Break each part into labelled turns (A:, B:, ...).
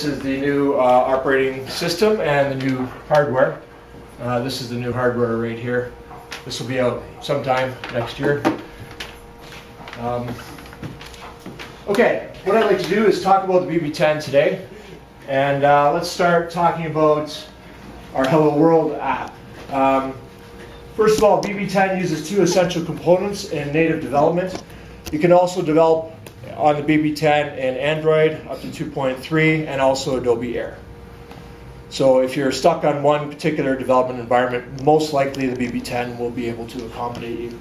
A: is the new operating system and the new hardware. This is the new hardware right here. This will be out sometime next year. Okay, what I'd like to do is talk about the BB10 today. And let's start talking about our Hello World app. First of all, BB10 uses two essential components in native development. You can also develop on the BB10 in Android up to 2.3 and also Adobe Air. So if you're stuck on one particular development environment, most likely the BB10 will be able to accommodate you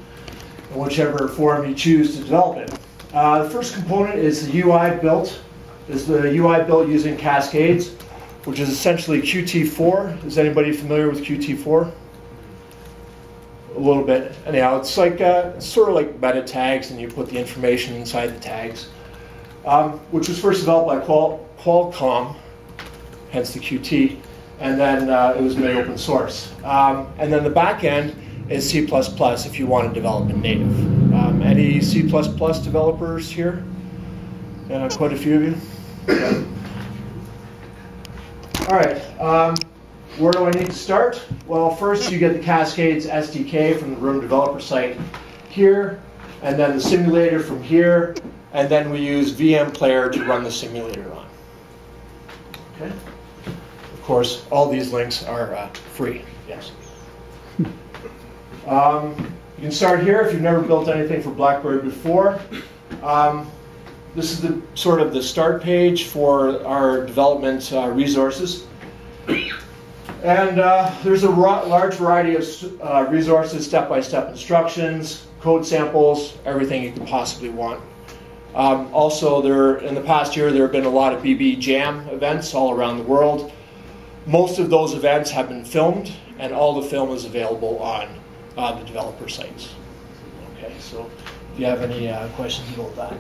A: in whichever form you choose to develop it. The first component is the UI built. Is the UI built using Cascades, which is essentially Qt4. Is anybody familiar with Qt4? A little bit. Anyhow, it's like sort of like meta tags, and you put the information inside the tags, which was first developed by Qualcomm, hence the Qt, and then it was made open source. And then the back end is C++ if you want to develop in native. Any C++ developers here? Quite a few of you. Okay. All right. Where do I need to start? Well, first you get the Cascades SDK from the Room developer site here, and then the simulator from here, and then we use VM Player to run the simulator on. Okay. Of course, all these links are free. Yes. You can start here if you've never built anything for BlackBerry before. This is the sort of the start page for our development resources. And there's a large variety of resources, step-by-step instructions, code samples, everything you could possibly want. Also, in the past year, there have been a lot of BB Jam events all around the world. Most of those events have been filmed, and all the film is available on the developer sites. Okay, so if you have any questions about that.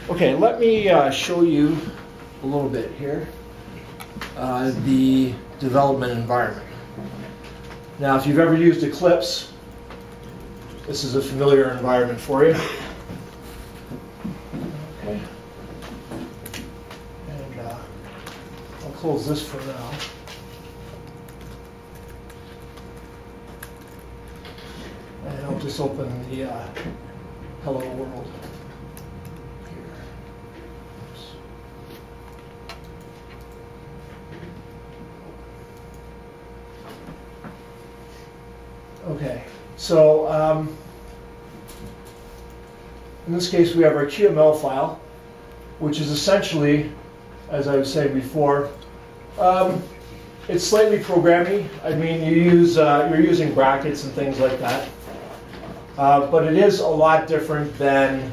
A: Okay, let me show you a little bit here. The development environment. Now, if you've ever used Eclipse, this is a familiar environment for you. Okay. And I'll close this for now. And I'll just open the Hello World. Okay, so in this case we have our QML file, which is essentially, as I was saying before, it's slightly programmy. I mean, you're using brackets and things like that, but it is a lot different than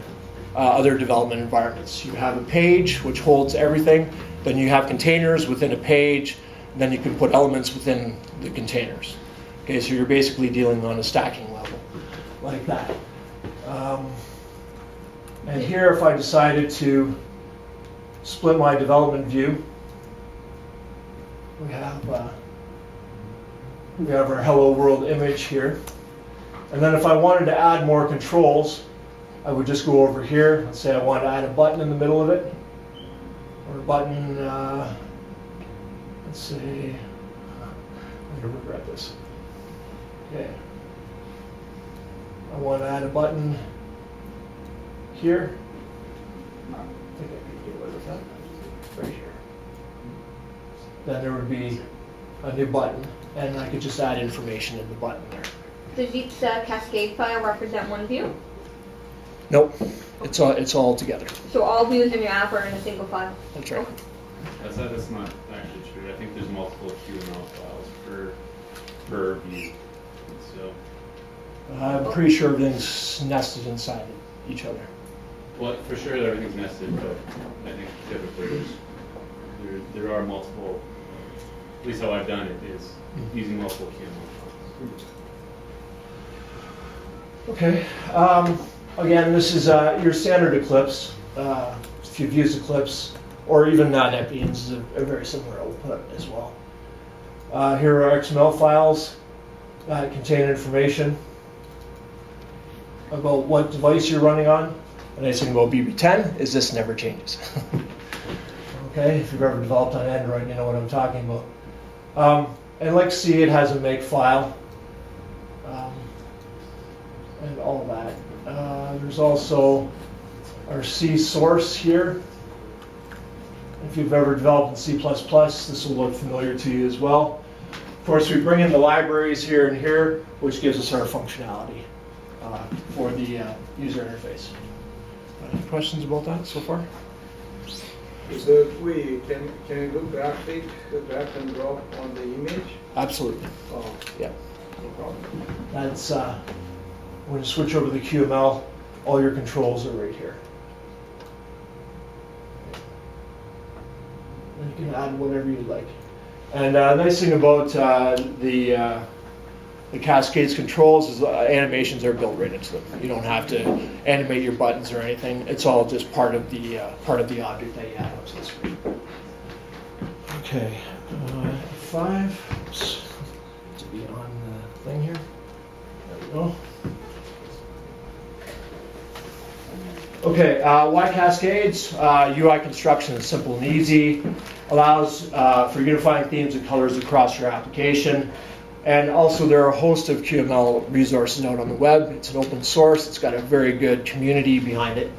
A: other development environments. You have a page which holds everything, then you have containers within a page, and then you can put elements within the containers. Okay, so you're basically dealing on a stacking level, like that. And here, if I decided to split my development view, we have our Hello World image here. And then if I wanted to add more controls, I would just go over here. Let's say I want to add a button in the middle of it, or a button. Let's see. I'm going to regret this. Okay. I want to add a button here. I think I can get away with that. Right here. Then there would be a new button, and I could just add information in the button there.
B: Does each Cascade file represent one view?
A: Nope. It's all together.
B: So all views in your app are in a single file?
A: That's right.
C: That's not actually true. I think there's multiple QML files per view. So
A: I'm pretty sure everything's nested inside each other.
C: Well, for sure everything's nested, but I think typically there are multiple. At least how I've done it is using multiple QML files.
A: Okay. Again, this is your standard Eclipse. If you've used Eclipse, or even NetBeans is a very similar output as well. Here are XML files that contain information about what device you're running on. The nice thing about BB10 is this never changes. Okay, if you've ever developed on Android, you know what I'm talking about. And like C, it has a make file and all that. There's also our C source here. If you've ever developed in C++, this will look familiar to you as well. Of course, we bring in the libraries here and here, which gives us our functionality for the user interface. Any questions about that so far?
D: The GUI, can you do drag and drop on the image?
A: Absolutely.
D: Oh.
A: Yeah, no problem. That's when you switch over to the QML, all your controls are right here. And you can add whatever you like. And the nice thing about the Cascades controls is animations are built right into them. You don't have to animate your buttons or anything. It's all just part of the object that you add onto the screen. Okay, 5. Oops. To be on the thing here. There we go. Okay, why Cascades? UI construction is simple and easy. Allows for unifying themes and colors across your application. And also there are a host of QML resources out on the web. It's an open source. It's got a very good community behind it.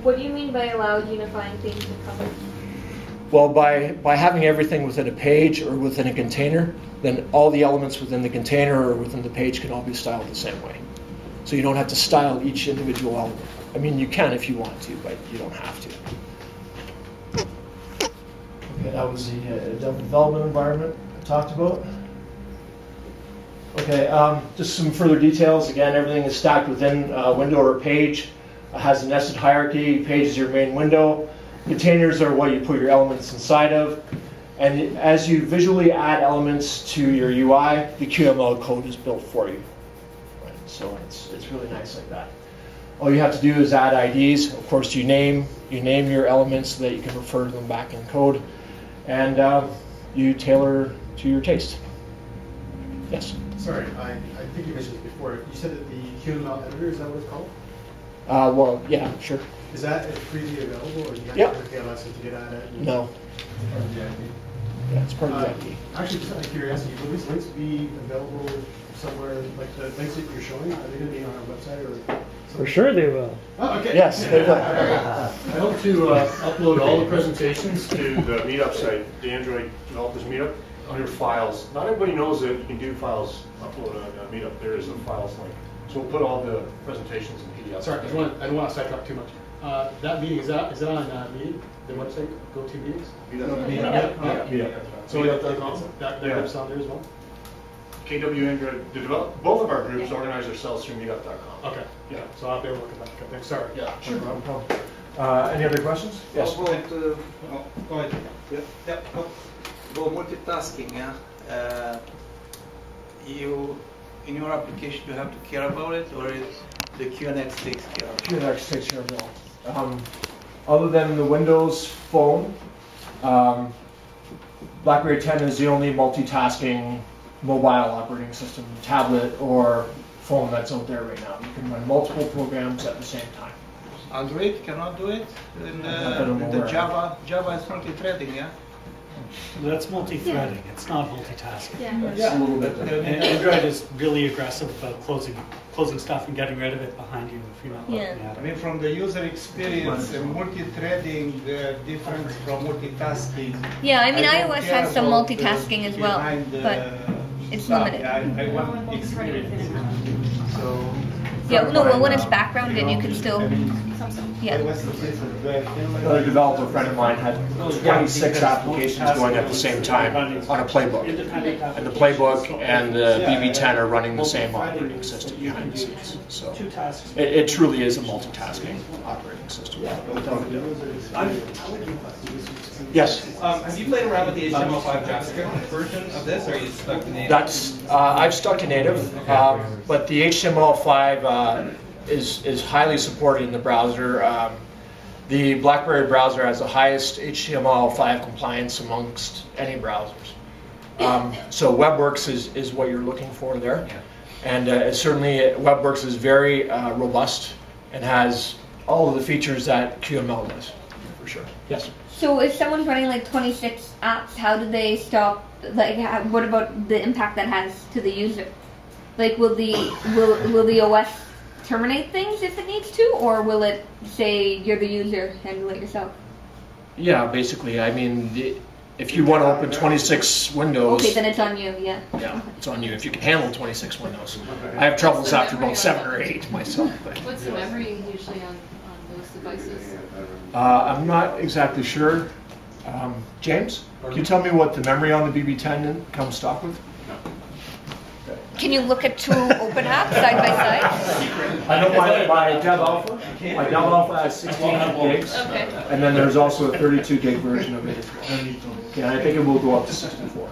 B: What do you mean by allow unifying themes and colors?
A: Well, by having everything within a page or within a container, then all the elements within the container or within the page can all be styled the same way. So you don't have to style each individual element. I mean, you can if you want to, but you don't have to. Okay, that was the development environment I talked about. Okay, just some further details. Again, everything is stacked within a window or a page. It has a nested hierarchy. Page is your main window. Containers are what you put your elements inside of. And as you visually add elements to your UI, the QML code is built for you. Right? So it's really nice like that. All you have to do is add IDs. Of course, you name your elements so that you can refer to them back in code. And you tailor to your taste. Yes?
E: Sorry, I think you mentioned this before. You said that the QML editor, is that what it's called?
A: Well, yeah, sure.
E: Is that freely available, or do you have
A: Yep.
E: to pay less to get at it?
A: No.
E: Part of the IP?
A: Yeah, it's part of the IP.
E: Actually, just out of curiosity, will these links be available somewhere, like the links that you're showing? Are they going to be on our website or?
F: For sure they will.
E: Oh, okay.
A: Yes, they will.
G: I hope to upload all the presentations to the meetup site, the Android Developers Meetup, under files. Not everybody knows that you can do files, upload on a meetup. There is a files link. So we'll put all the presentations in PDF.
E: Sorry, I don't want to sidetrack too much. That meeting, is that on Meeting, the website, GoTo Meetings?
G: Meetup.
E: So
G: Meetup.com.
E: that group's on there as well?
G: KW Android, both of our groups organize ourselves through Meetup.com.
E: Okay.
G: Yeah.
E: So I'll be able to look at that. Okay, thanks. Sorry.
G: Yeah.
A: Sure, no problem. Any other questions? Yes.
D: Go ahead. Yeah. Go multitasking. Yeah. You in your application you have to care about it, or is the QNX takes care of it?
A: QNX takes care of it all. Other than the Windows Phone, BlackBerry 10 is the only multitasking mobile operating system, tablet or phone that's out there right now. You can run multiple programs at the same time.
D: Android cannot do it. In
A: I'm
D: the
A: aware.
D: Java is multi-threading. Yeah.
F: That's multi-threading. It's not multitasking.
B: Yeah.
A: A little bit.
F: And Android is really aggressive about closing stuff and getting rid of it behind you if you're not looking at
D: I
F: it.
D: mean, from the user experience, multi-threading different from multitasking.
B: Yeah, I mean,
D: don't
B: iOS
D: care
B: has some
D: about
B: multitasking as well,
D: behind the
B: but it's
D: stuff.
B: limited.
D: I want experience. So.
B: Yeah, no, well, when it's backgrounded, you can still, yeah.
A: Another developer friend of mine had 26 applications going at the same time on a playbook. And the playbook and the BB10 are running the same operating system behind the scenes. So it truly is a multitasking operating system. Yes?
H: Have you played around with the HTML5 JavaScript version of this, or are you stuck to native?
A: I've stuck to native, but the HTML5 is highly supported in the browser. The BlackBerry browser has the highest HTML5 compliance amongst any browsers. So WebWorks is what you're looking for there. And certainly WebWorks is very robust and has all of the features that QML does, for sure. Yes?
B: So if someone's running like 26 apps, how do they stop, like, what about the impact that has to the user? Like, will the OS terminate things if it needs to, or will it say you're the user, handle it yourself?
A: Yeah, basically. I mean, if you want to open 26 windows...
B: Okay, then it's on you, yeah.
A: Yeah, it's on you if you can handle 26 windows. I have troubles after about 7 or 8 myself. But.
I: What's the memory usually on those devices?
A: I'm not exactly sure. James, can you tell me what the memory on the BB10 comes stock with?
B: Can you look at 2 open apps side by side?
A: I know my Dev Alpha. My Dev Alpha has 16 gigs,
B: Okay.
A: and then there's also a 32 gig version of it. Yeah, I think it will go up to 64.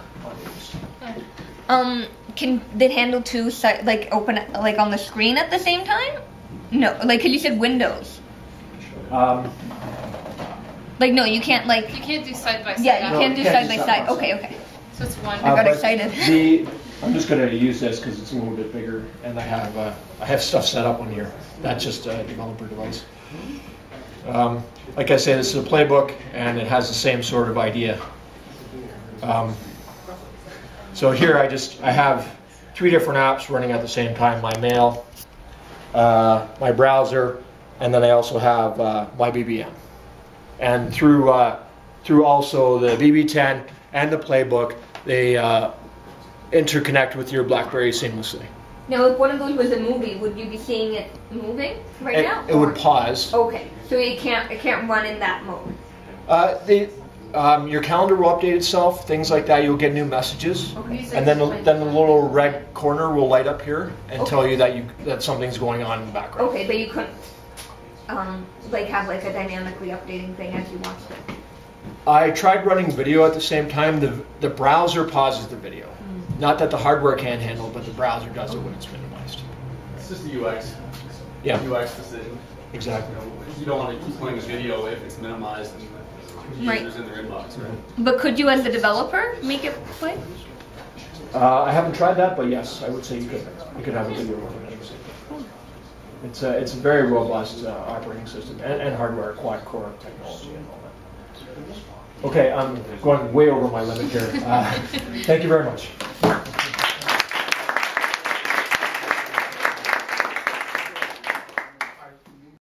B: Can it handle 2 like open like on the screen at the same time? No, like 'cause you said Windows. Like no, you can't like.
I: You can't do side by side.
B: Yeah, you can't do
A: can't
B: side
A: do
B: by
A: side
B: side.
A: by
B: Okay,
A: side.
B: okay.
I: So it's one.
B: I got
A: But
B: excited.
A: I'm just going to use this because it's a little bit bigger, and I have stuff set up on here. That's just a developer device. Like I say, this is a playbook, and it has the same sort of idea. So here I have 3 different apps running at the same time: my mail, my browser, and then I also have my BBM. And through also the BB10 and the playbook, they interconnect with your BlackBerry seamlessly.
B: Now, if one of those was a movie, would you be seeing it moving right now?
A: It would pause.
B: Okay, so it can't run in that mode.
A: Your calendar will update itself, things like that. You'll get new messages,
B: Okay.
A: and then the little red corner will light up here and tell you that something's going on in the background.
B: Okay, but you couldn't like have like a dynamically updating thing as you watched it.
A: I tried running video at the same time. The browser pauses the video. Not that the hardware can't handle it, but the browser does it when it's minimized.
J: It's just a UX.
A: Yeah.
J: UX decision.
A: Exactly.
J: You don't want to keep playing a video if it's minimized and
B: Right.
J: users in their inbox, right?
B: But could you, as the developer, make it play?
A: I haven't tried that, but yes, I would say you could have a video running at the same time. It's a very robust operating system and hardware, quad-core technology and all that. Okay, I'm going way over my limit here. Thank you very much.